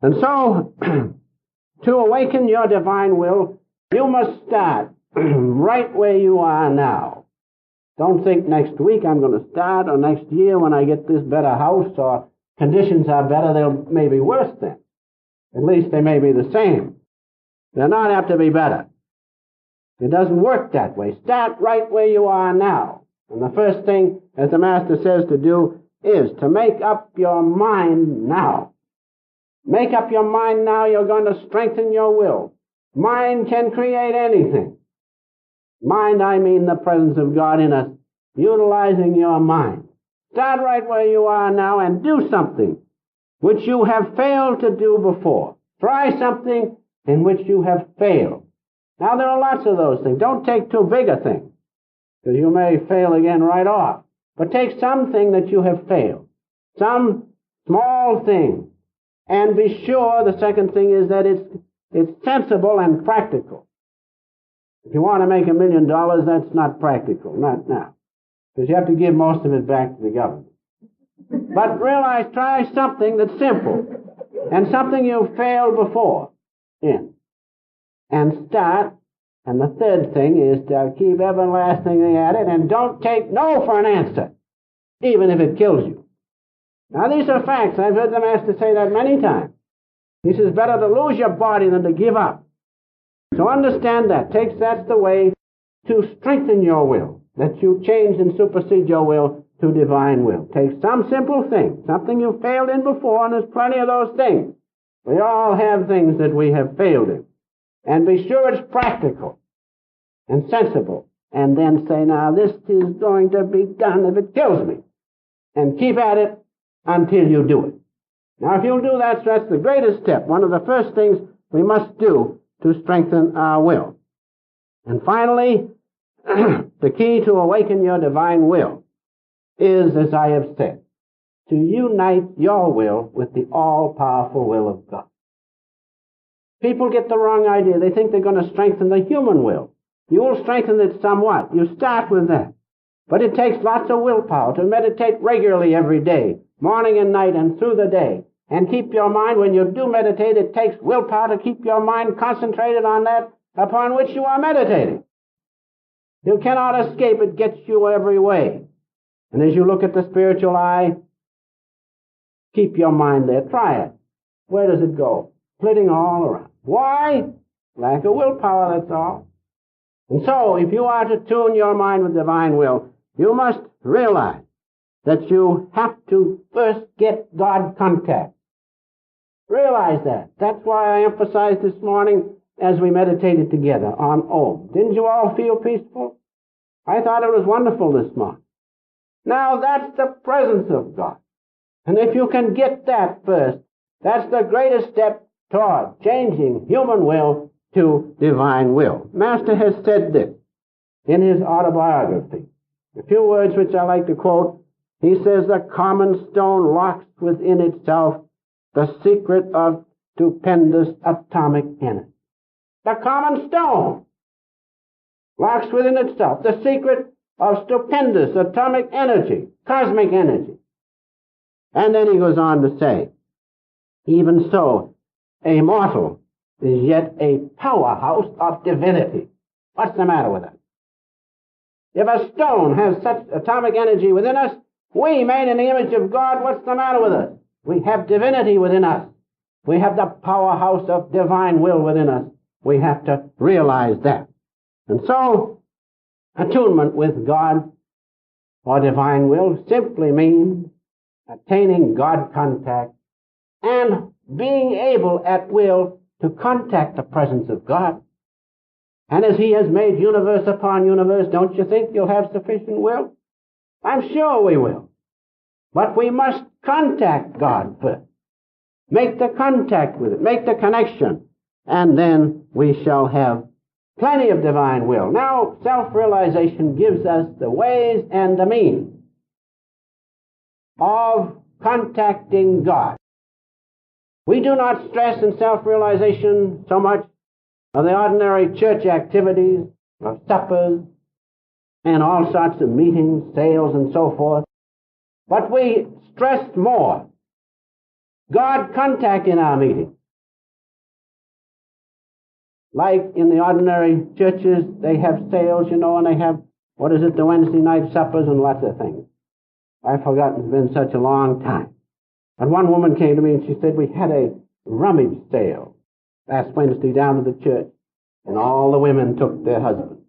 And so, to awaken your divine will, you must start right where you are now. Don't think next week I'm going to start, or next year when I get this better house, or conditions are better, they'll maybe worse then. At least they may be the same. They're not apt to be better. It doesn't work that way. Start right where you are now. And the first thing, as the Master says to do, is to make up your mind now. Make up your mind now. You're going to strengthen your will. Mind can create anything. Mind, I mean the presence of God in us, utilizing your mind. Start right where you are now and do something which you have failed to do before. Try something in which you have failed. Now, there are lots of those things. Don't take too big a thing, because you may fail again right off. But take something that you have failed, some small thing, and be sure the second thing is that it's sensible and practical. If you want to make $1 million, that's not practical, not now, because you have to give most of it back to the government. But realize, try something that's simple and something you've failed before in, and start. And the third thing is to keep everlastingly at it, and don't take no for an answer, even if it kills you. Now, these are facts. I've heard the Master say that many times. He says, better to lose your body than to give up. So understand that. That's the way to strengthen your will, that you change and supersede your will to divine will. Take some simple thing, something you failed in before, and there's plenty of those things. We all have things that we have failed in. And be sure it's practical and sensible. And then say, now this is going to be done if it kills me. And keep at it until you do it. Now, if you'll do that, so that's the greatest step. One of the first things we must do to strengthen our will. And finally, the key to awaken your divine will is, as I have said, to unite your will with the all-powerful will of God. People get the wrong idea. They think they're going to strengthen the human will. You will strengthen it somewhat. You start with that. But it takes lots of willpower to meditate regularly every day, morning and night and through the day. And keep your mind, when you do meditate, it takes willpower to keep your mind concentrated on that upon which you are meditating. You cannot escape. It gets you every way. And as you look at the spiritual eye, keep your mind there. Try it. Where does it go? Flitting all around. Why? Lack of willpower, that's all. And so, if you are to tune your mind with divine will, you must realize that you have to first get God contact. Realize that. That's why I emphasized this morning as we meditated together on Om. Didn't you all feel peaceful? I thought it was wonderful this morning. Now, that's the presence of God. And if you can get that first, that's the greatest step toward changing human will to divine will. Master has said this in his autobiography. A few words which I like to quote. He says, the common stone locks within itself the secret of stupendous atomic energy. The common stone locks within itself the secret of stupendous atomic energy, cosmic energy. And then he goes on to say, even so, a mortal is yet a powerhouse of divinity. What's the matter with it? If a stone has such atomic energy within us, we made in the image of God, what's the matter with us? We have divinity within us. We have the powerhouse of divine will within us. We have to realize that. And so, attunement with God or divine will simply means attaining God contact and being able at will to contact the presence of God. And as he has made universe upon universe, don't you think you'll have sufficient will? I'm sure we will. But we must contact God first. Make the contact with it. Make the connection. And then we shall have plenty of divine will. Now, self-realization gives us the ways and the means of contacting God. We do not stress in self-realization so much of the ordinary church activities, of suppers, and all sorts of meetings, sales, and so forth. But we stress more God contact in our meeting. Like in the ordinary churches, they have sales, you know, and they have, the Wednesday night suppers and lots of things. I've forgotten, it's been such a long time. And one woman came to me and she said, we had a rummage sale last Wednesday down to the church, and all the women took their husbands.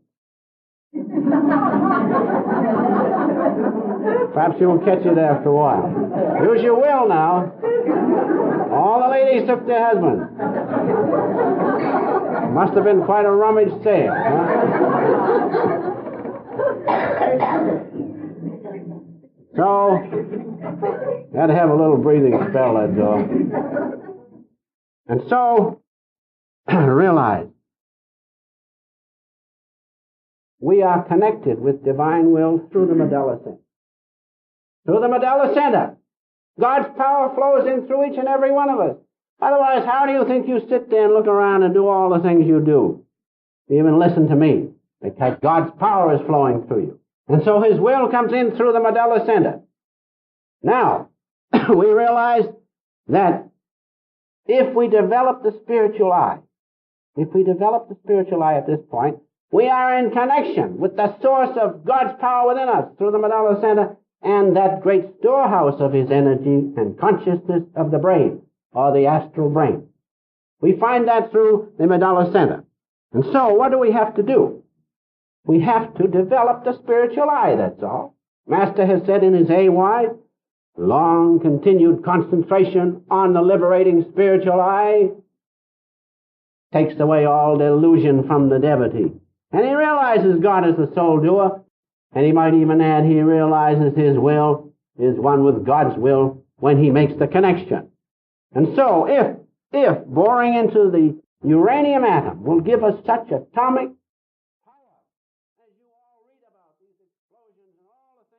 Perhaps you will catch it after a while. Use your will now. All the ladies took their husbands. Must have been quite a rummage sale, huh? So, had to have a little breathing spell, that's all. And so, realize, we are connected with divine will through the medulla center. Through the medulla center. God's power flows in through each and every one of us. Otherwise, how do you think you sit there and look around and do all the things you do? Even listen to me. Because God's power is flowing through you. And so His will comes in through the medulla center. Now, we realize that if we develop the spiritual eye at this point, we are in connection with the source of God's power within us through the medulla center and that great storehouse of His energy and consciousness of the brain, or the astral brain. We find that through the medulla center. And so, what do we have to do? We have to develop the spiritual eye, that's all. Master has said in his AY, long continued concentration on the liberating spiritual eye takes away all delusion from the devotee. And he realizes God is the sole doer, and he might even add he realizes his will is one with God's will when he makes the connection. And so, if boring into the uranium atom will give us such atomic